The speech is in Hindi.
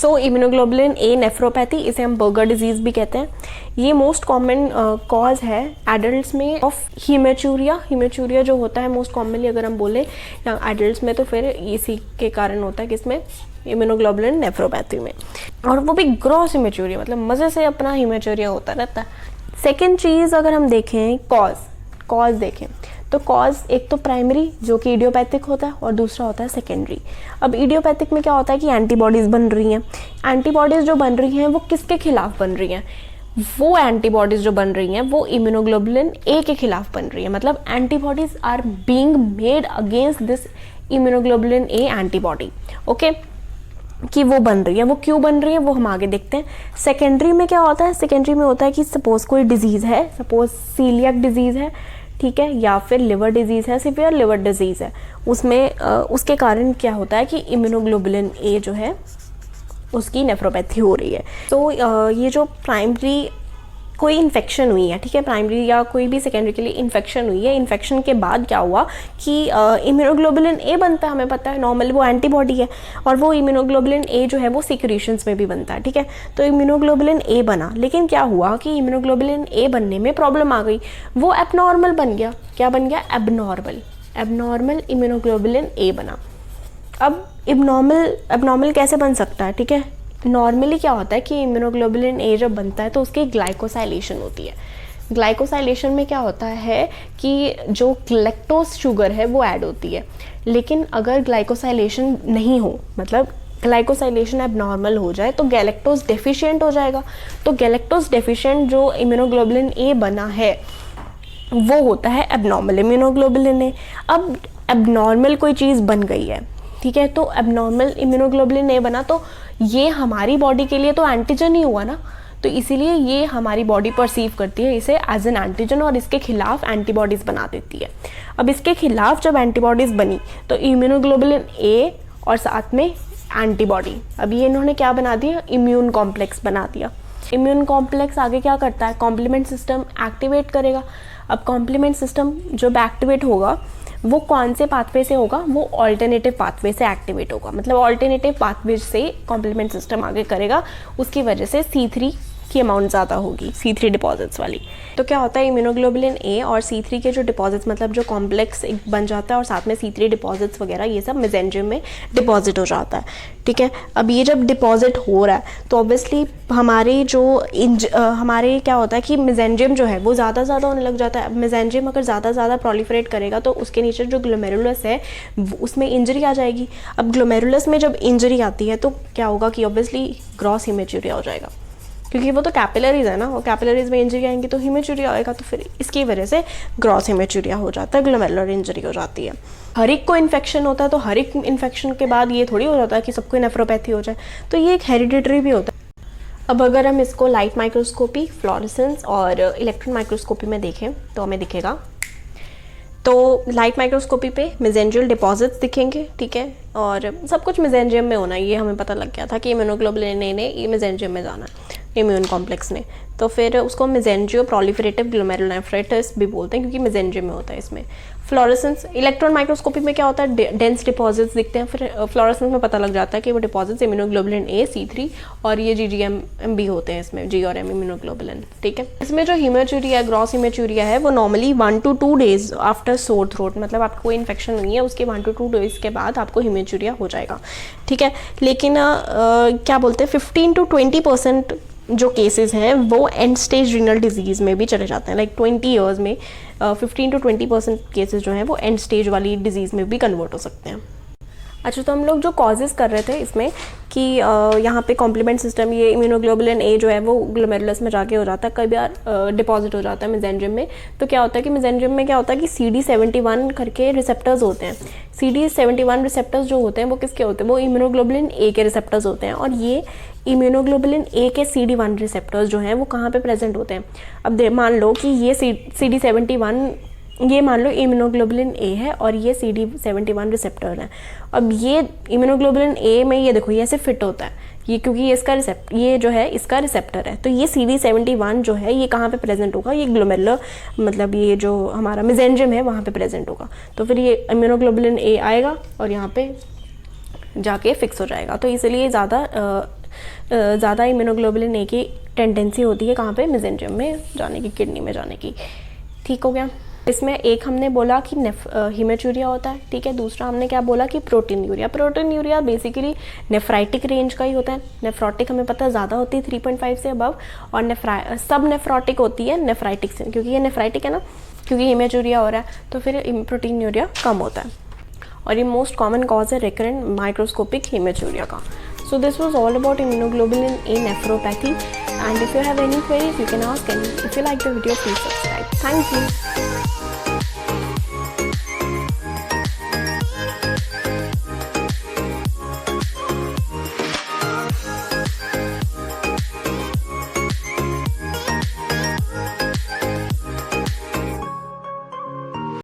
सो इम्यूनोग्लोबुलिन ए नेफ्रोपैथी, इसे हम बर्गर डिजीज़ भी कहते हैं। ये मोस्ट कॉमन कॉज है एडल्ट्स में ऑफ हीमेचूरिया। हीमेचूरिया जो होता है मोस्ट कॉमनली अगर हम बोले या एडल्ट्स में, तो फिर इसी के कारण होता है किसमें, इम्यूनोग्लोबुलिन नेफ्रोपैथी में। और वो भी ग्रॉस हीमेचूरिया, मतलब मज़े से अपना हीमेचूरिया होता रहता है। सेकेंड चीज़ अगर हम देखें कॉज देखें तो कॉज एक तो प्राइमरी जो कि इडियोपैथिक होता है और दूसरा होता है सेकेंडरी। अब इडियोपैथिक में क्या होता है कि एंटीबॉडीज़ बन रही हैं। एंटीबॉडीज़ जो बन रही हैं वो किसके खिलाफ बन रही हैं, वो एंटीबॉडीज़ जो बन रही हैं वो इम्यूनोग्लोबुलिन ए के खिलाफ बन रही है। मतलब antibodies are being made against this immunoglobulin A antibody. Okay, कि वो बन रही है, वो क्यों बन रही है वो हम आगे देखते हैं। सेकेंडरी में क्या होता है, सेकेंडरी में होता है कि सपोज कोई डिजीज़ है, सपोज सीलियक डिजीज़ है, ठीक है, या फिर लिवर डिजीज़ है, सिवियर लिवर डिजीज़ है, उसमें उसके कारण क्या होता है कि इम्यूनोग्लोबुलिन ए जो है उसकी नेफ्रोपैथी हो रही है। तो ये जो प्राइमरी कोई इन्फेक्शन हुई है, ठीक है, प्राइमरी या कोई भी सेकेंडरी के लिए इन्फेक्शन हुई है, इन्फेक्शन के बाद क्या हुआ कि इम्यूनोग्लोबुलिन ए बनता है, हमें पता है नॉर्मली वो एंटीबॉडी है, और वो इम्यूनोग्लोबुलिन ए जो है वो सिक्रीशंस में भी बनता है, ठीक है। तो इम्यूनोग्लोबुलिन ए बना, लेकिन क्या हुआ कि इम्यूनोग्लोबुलिन ए बनने में प्रॉब्लम आ गई, वो एबनॉर्मल बन गया। क्या बन गया, एबनॉर्मल इम्यूनोग्लोबुलिन ए बना। अब एबनॉर्मल कैसे बन सकता है, ठीक है। नॉर्मली क्या होता है कि इम्यूनोग्लोबुलिन ए जब बनता है तो उसकी ग्लाइकोसाइलेशन होती है। ग्लाइकोसाइलेशन में क्या होता है कि जो लैक्टोज शुगर है वो ऐड होती है, लेकिन अगर ग्लाइकोसाइलेशन नहीं हो, मतलब ग्लाइकोसाइलेशन एबनॉर्मल हो जाए तो गैलेक्टोज डेफिशिएंट हो जाएगा। तो गैलेक्टोज डेफिशिएंट जो इम्यूनोग्लोबुलिन ए बना है वो होता है एबनॉर्मल इम्यूनोग्लोबुलिन ए। अब एबनॉर्मल कोई चीज़ बन गई है, ठीक है, तो एबनॉर्मल इम्यूनोग्लोबुलिन ए बना, तो ये हमारी बॉडी के लिए तो एंटीजन ही हुआ ना, तो इसीलिए ये हमारी बॉडी परसीव करती है इसे एज एन एंटीजन और इसके खिलाफ एंटीबॉडीज़ बना देती है। अब इसके खिलाफ जब एंटीबॉडीज़ बनी तो इम्यूनोग्लोबुलिन ए और साथ में एंटीबॉडी, अब ये इन्होंने क्या बना दिया, इम्यून कॉम्प्लेक्स बना दिया। इम्यून कॉम्प्लेक्स आगे क्या करता है, कॉम्प्लीमेंट सिस्टम एक्टिवेट करेगा। अब कॉम्प्लीमेंट सिस्टम जब एक्टिवेट होगा वो कौन से पाथवे से होगा, वो ऑल्टरनेटिव पाथवे से एक्टिवेट होगा। मतलब ऑल्टरनेटिव पाथवे से कॉम्प्लीमेंट सिस्टम आगे करेगा, उसकी वजह से C3 की अमाउंट ज़्यादा होगी, C3 डिपॉजिट्स वाली। तो क्या होता है, इम्यूनोग्लोबुलिन ए और C3 के जो डिपॉजिट्स, मतलब जो कॉम्प्लेक्स बन जाता है और साथ में C3 डिपॉजिट्स वगैरह ये सब मेसेंजियम में डिपॉजिट हो जाता है, ठीक है। अब ये जब डिपॉजिट हो रहा है तो ऑब्वियसली हमारे जो हमारे क्या होता है कि मेसेंजियम जो है वो ज़्यादा होने लग जाता है। मेसेंजियम अगर ज़्यादा प्रोलिफरेट करेगा तो उसके नीचे जो ग्लोमेरुलस है उसमें इंजरी आ जाएगी। अब ग्लोमेरुलस में जब इंजरी आती है तो क्या होगा कि ऑब्वियसली ग्रॉस हीमेचूरिया हो जाएगा, क्योंकि वो तो कैपिलरीज है ना, और कैपिलरीज में इंजरी आएंगी तो हीमेचूरिया आएगा, तो फिर इसकी वजह से ग्रॉस हीमेचूरिया हो जाता है, ग्लोमेरुलर इंजरी हो जाती है। हर एक को इन्फेक्शन होता है, तो हर एक इन्फेक्शन के बाद ये थोड़ी हो जाता है कि सबको नेफ्रोपैथी हो जाए, तो ये एक हेरिडिटरी भी होता है। अब अगर हम इसको लाइट माइक्रोस्कोपी, फ्लोरेसेंस और इलेक्ट्रॉन माइक्रोस्कोपी में देखें तो हमें दिखेगा, तो लाइट माइक्रोस्कोपी पे मेसेंजियल डिपॉजिट्स दिखेंगे, ठीक है, और सब कुछ मेसेंजियम में होना है, ये हमें पता लग गया था कि इम्यूनोग्लोबुलिन ए ने ये मेसेंजियम में जाना है, इम्यून कॉम्प्लेक्स ने, तो फिर उसको मेसेंजियो प्रोलिफरेटिव ग्लोमेरुलोनेफ्राइटिस भी बोलते हैं, क्योंकि मेसेंजियम में होता है इसमें। फ्लोरेसेंस, इलेक्ट्रॉन माइक्रोस्कोपी में क्या होता है, डेंस डिपॉजिट्स दिखते हैं, फिर फ्लोरेसेंस में पता लग जाता है कि वो डिपॉजिट्स इम्यूनोग्लोबुलिन ए, C3 और ये GGM भी होते हैं इसमें, G और M इम्यूनोग्लोबुलिन, ठीक है। इसमें जो हीमेचूरिया है, ग्रॉस हीमेचूरिया है, वो normally 1 to 2 days after sore throat, मतलब आपको कोई इन्फेक्शन हुई है उसके 1 to 2 days के बाद आपको हीमेचूरिया हो जाएगा, ठीक है। लेकिन क्या बोलते हैं 15 to 20% जो केसेस हैं वो एंड स्टेज रीनल डिजीज़ में भी चले जाते हैं, लाइक 20 ईयर्स में 15 to 20% केसेस जो हैं वो एंड स्टेज वाली डिजीज़ में भी कन्वर्ट हो सकते हैं। अच्छा, तो हम लोग जो कॉजेज़ कर रहे थे इसमें कि यहाँ पे कॉम्प्लीमेंट सिस्टम, ये इम्यूनोग्लोबुलिन ए जो है वो ग्लोमेरुलस में जाके हो जाता है, कई बार डिपॉजिट हो जाता है मेसेंजियम में। तो क्या होता है कि मेसेंजियम में क्या होता है कि CD71 करके रिसेप्टर्स होते हैं। CD71 रिसेप्टर्स जो होते हैं वो किसके होते हैं, वो इम्यूनोग्लोबुलिन ए के रिसेप्टर्स होते हैं, और ये इम्यूनोग्लोबुलिन ए के CD1 रिसेप्टर्स जो हैं वो कहाँ पे प्रेजेंट होते हैं। अब मान लो कि ये CD71, ये मान लो इम्यूनोग्लोबुलिन ए है और ये CD71 रिसेप्टर है। अब ये इम्यूनोग्लोबुलिन ए में ये देखो ये ऐसे फिट होता है, ये क्योंकि ये जो है इसका रिसेप्टर है, तो ये CD71 जो है ये कहाँ पे प्रेजेंट होगा, ये ग्लोमेरुलर, मतलब ये जो हमारा मेसेंजियम है वहाँ पे प्रेजेंट होगा। तो फिर ये इम्यूनोग्लोबुलिन ए आएगा और यहाँ पे जाके फिक्स हो जाएगा। तो इसलिए ज़्यादा ज़्यादा इम्यूनोग्लोबुलिन ए की टेंडेंसी होती है कहाँ पे, मेसेंजियम में जाने की, किडनी में जाने की। ठीक हो गया। इसमें एक हमने बोला कि हीमेचूरिया होता है, ठीक है। दूसरा हमने क्या बोला कि प्रोटीनयूरिया। प्रोटीनयूरिया बेसिकली नेफ्राइटिक रेंज का ही होता है। नेफ्रोटिक हमें पता है ज़्यादा होती है 3.5 से अबव, और सब नेफ्रोटिक होती है नेफ्राइटिक से, क्योंकि ये नेफ्राइटिक है ना, क्योंकि हीमेचूरिया हो रहा है, तो फिर प्रोटीनयूरिया कम होता है। और ये मोस्ट कॉमन कॉज है रिकरेंट माइक्रोस्कोपिक हीमेचूरिया का। So this was all about immunoglobulin A nephropathy, and if you have any queries you can ask, and if you like the video please subscribe. Thank you.